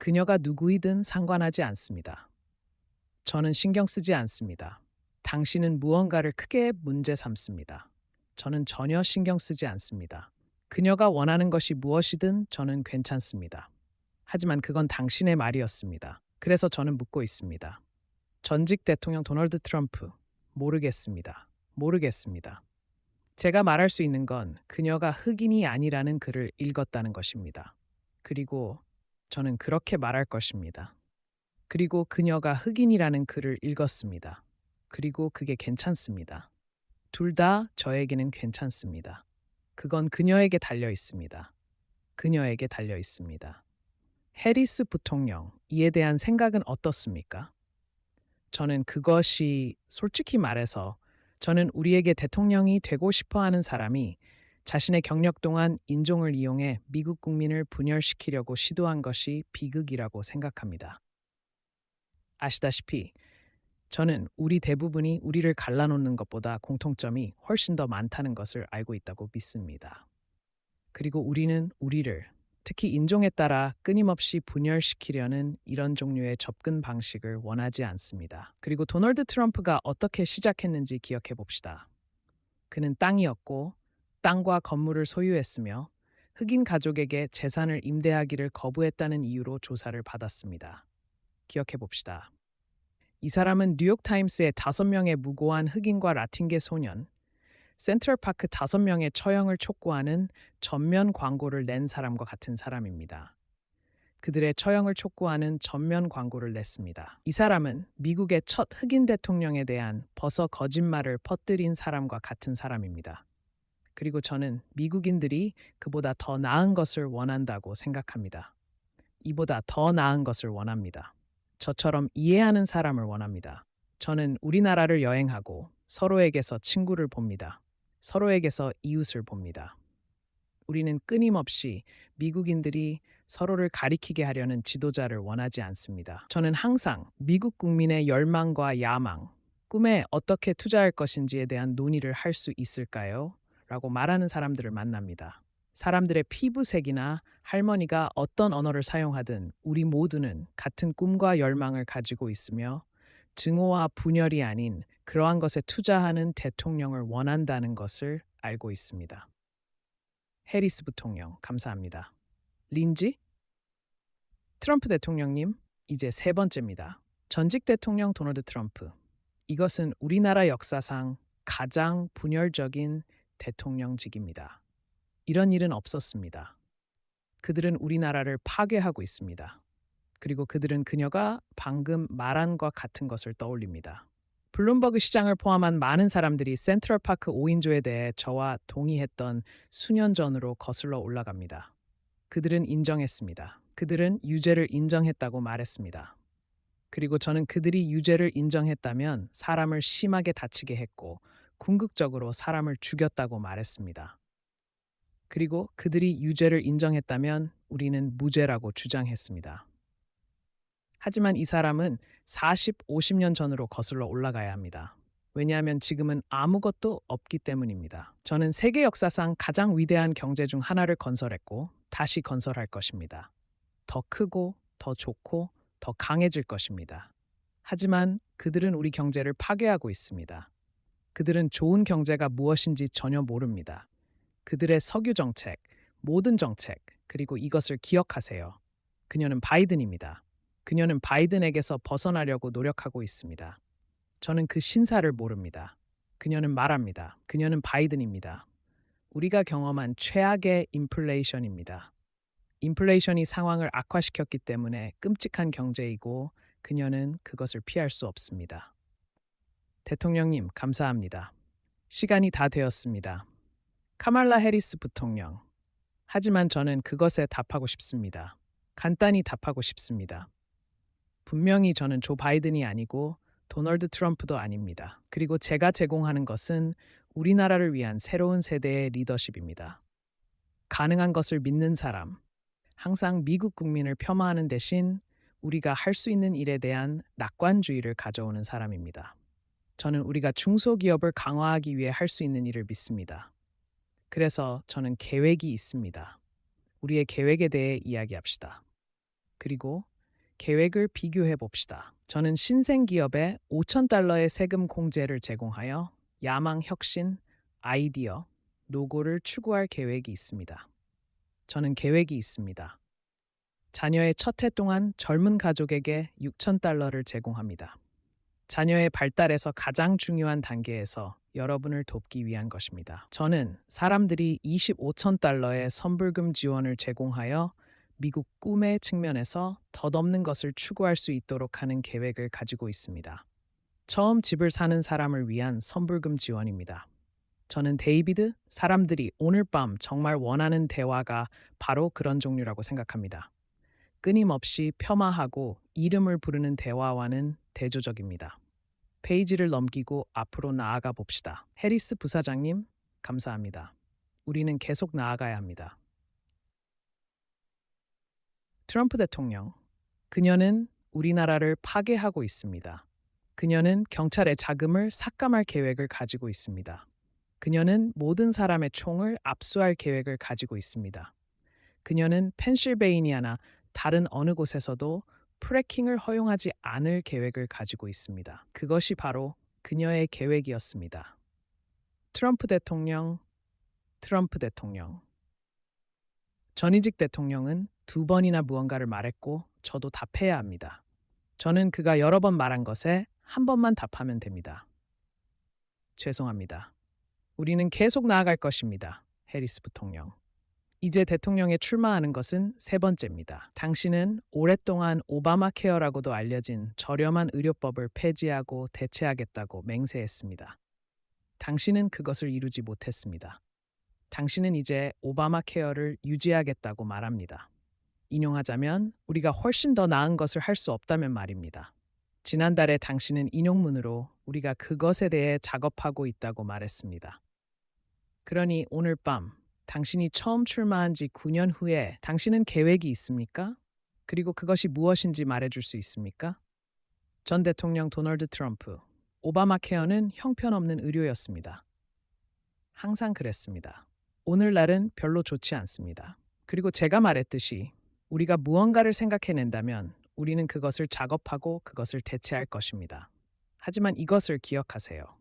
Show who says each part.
Speaker 1: 그녀가 누구이든 상관하지 않습니다. 저는 신경 쓰지 않습니다. 당신은 무언가를 크게 문제 삼습니다. 저는 전혀 신경 쓰지 않습니다. 그녀가 원하는 것이 무엇이든 저는 괜찮습니다. 하지만 그건 당신의 말이었습니다. 그래서 저는 묻고 있습니다. 전직 대통령 도널드 트럼프, 모르겠습니다. 모르겠습니다. 제가 말할 수 있는 건 그녀가 흑인이 아니라는 글을 읽었다는 것입니다. 그리고 저는 그렇게 말할 것입니다. 그리고 그녀가 흑인이라는 글을 읽었습니다. 그리고 그게 괜찮습니다. 둘 다 저에게는 괜찮습니다. 그건 그녀에게 달려 있습니다. 그녀에게 달려 있습니다. 해리스 부통령, 이에 대한 생각은 어떻습니까? 저는 그것이 솔직히 말해서 저는 우리에게 대통령이 되고 싶어 하는 사람이 자신의 경력 동안 인종을 이용해 미국 국민을 분열시키려고 시도한 것이 비극이라고 생각합니다. 아시다시피 저는 우리 대부분이 우리를 갈라놓는 것보다 공통점이 훨씬 더 많다는 것을 알고 있다고 믿습니다. 그리고 우리는 우리를 특히 인종에 따라 끊임없이 분열시키려는 이런 종류의 접근 방식을 원하지 않습니다. 그리고 도널드 트럼프가 어떻게 시작했는지 기억해 봅시다. 그는 땅이었고 땅과 건물을 소유했으며 흑인 가족에게 재산을 임대하기를 거부했다는 이유로 조사를 받았습니다. 기억해 봅시다. 이 사람은 뉴욕타임스의 5명의 무고한 흑인과 라틴계 소년, 센트럴파크 5명의 처형을 촉구하는 전면 광고를 낸 사람과 같은 사람입니다. 그들의 처형을 촉구하는 전면 광고를 냈습니다. 이 사람은 미국의 첫 흑인 대통령에 대한 버서 거짓말을 퍼뜨린 사람과 같은 사람입니다. 그리고 저는 미국인들이 그보다 더 나은 것을 원한다고 생각합니다. 이보다 더 나은 것을 원합니다. 저처럼 이해하는 사람을 원합니다. 저는 우리나라를 여행하고 서로에게서 친구를 봅니다. 서로에게서 이웃을 봅니다. 우리는 끊임없이 미국인들이 서로를 가리키게 하려는 지도자를 원하지 않습니다. 저는 항상 미국 국민의 열망과 야망, 꿈에 어떻게 투자할 것인지에 대한 논의를 할 수 있을까요? 라고 말하는 사람들을 만납니다. 사람들의 피부색이나 할머니가 어떤 언어를 사용하든 우리 모두는 같은 꿈과 열망을 가지고 있으며 증오와 분열이 아닌 그러한 것에 투자하는 대통령을 원한다는 것을 알고 있습니다. 해리스 부통령, 감사합니다. 린지? 트럼프 대통령님, 이제 3번째입니다. 전직 대통령 도널드 트럼프. 이것은 우리나라 역사상 가장 분열적인 대통령직입니다. 이런 일은 없었습니다. 그들은 우리나라를 파괴하고 있습니다. 그리고 그들은 그녀가 방금 말한 것 같은 것을 떠올립니다. 블룸버그 시장을 포함한 많은 사람들이 센트럴파크 5인조에 대해 저와 동의했던 수년 전으로 거슬러 올라갑니다. 그들은 인정했습니다. 그들은 유죄를 인정했다고 말했습니다. 그리고 저는 그들이 유죄를 인정했다면 사람을 심하게 다치게 했고 궁극적으로 사람을 죽였다고 말했습니다. 그리고 그들이 유죄를 인정했다면 우리는 무죄라고 주장했습니다. 하지만 이 사람은 40, 50년 전으로 거슬러 올라가야 합니다. 왜냐하면 지금은 아무것도 없기 때문입니다. 저는 세계 역사상 가장 위대한 경제 중 하나를 건설했고 다시 건설할 것입니다. 더 크고 더 좋고 더 강해질 것입니다. 하지만 그들은 우리 경제를 파괴하고 있습니다. 그들은 좋은 경제가 무엇인지 전혀 모릅니다. 그들의 석유 정책, 모든 정책, 그리고 이것을 기억하세요. 그녀는 바이든입니다. 그녀는 바이든에게서 벗어나려고 노력하고 있습니다. 저는 그 신사를 모릅니다. 그녀는 말합니다. 그녀는 바이든입니다. 우리가 경험한 최악의 인플레이션입니다. 인플레이션이 상황을 악화시켰기 때문에 끔찍한 경제이고 그녀는 그것을 피할 수 없습니다. 대통령님, 감사합니다. 시간이 다 되었습니다. 카말라 해리스 부통령. 하지만 저는 그것에 답하고 싶습니다. 간단히 답하고 싶습니다. 분명히 저는 조 바이든이 아니고 도널드 트럼프도 아닙니다. 그리고 제가 제공하는 것은 우리나라를 위한 새로운 세대의 리더십입니다. 가능한 것을 믿는 사람, 항상 미국 국민을 폄하하는 대신 우리가 할 수 있는 일에 대한 낙관주의를 가져오는 사람입니다. 저는 우리가 중소기업을 강화하기 위해 할 수 있는 일을 믿습니다. 그래서 저는 계획이 있습니다. 우리의 계획에 대해 이야기합시다. 그리고 계획을 비교해 봅시다. 저는 신생 기업에 5천 달러의 세금 공제를 제공하여 야망 혁신, 아이디어, 노고를 추구할 계획이 있습니다. 저는 계획이 있습니다. 자녀의 첫 해 동안 젊은 가족에게 6천 달러를 제공합니다. 자녀의 발달에서 가장 중요한 단계에서 여러분을 돕기 위한 것입니다. 저는 사람들이 25천 달러의 선불금 지원을 제공하여 미국 꿈의 측면에서 덧없는 것을 추구할 수 있도록 하는 계획을 가지고 있습니다. 처음 집을 사는 사람을 위한 선불금 지원입니다. 저는 데이비드, 사람들이 오늘 밤 정말 원하는 대화가 바로 그런 종류라고 생각합니다. 끊임없이 폄하하고 이름을 부르는 대화와는 대조적입니다. 페이지를 넘기고 앞으로 나아가 봅시다. 해리스 부사장님, 감사합니다. 우리는 계속 나아가야 합니다. 트럼프 대통령, 그녀는 우리나라를 파괴하고 있습니다. 그녀는 경찰의 자금을 삭감할 계획을 가지고 있습니다. 그녀는 모든 사람의 총을 압수할 계획을 가지고 있습니다. 그녀는 펜실베이니아나 다른 어느 곳에서도 프래킹을 허용하지 않을 계획을 가지고 있습니다. 그것이 바로 그녀의 계획이었습니다. 트럼프 대통령, 트럼프 대통령. 전희직 대통령은 두 번이나 무언가를 말했고 저도 답해야 합니다. 저는 그가 여러 번 말한 것에 한 번만 답하면 됩니다. 죄송합니다. 우리는 계속 나아갈 것입니다. 해리스 부통령. 이제 대통령에 출마하는 것은 세 번째입니다. 당신은 오랫동안 오바마 케어라고도 알려진 저렴한 의료법을 폐지하고 대체하겠다고 맹세했습니다. 당신은 그것을 이루지 못했습니다. 당신은 이제 오바마 케어를 유지하겠다고 말합니다. 인용하자면 우리가 훨씬 더 나은 것을 할 수 없다면 말입니다. 지난달에 당신은 인용문으로 우리가 그것에 대해 작업하고 있다고 말했습니다. 그러니 오늘 밤 당신이 처음 출마한 지 9년 후에 당신은 계획이 있습니까? 그리고 그것이 무엇인지 말해줄 수 있습니까? 전 대통령 도널드 트럼프, 오바마 케어는 형편없는 의료였습니다. 항상 그랬습니다. 오늘날은 별로 좋지 않습니다. 그리고 제가 말했듯이 우리가 무언가를 생각해낸다면 우리는 그것을 작업하고 그것을 대체할 것입니다. 하지만 이것을 기억하세요.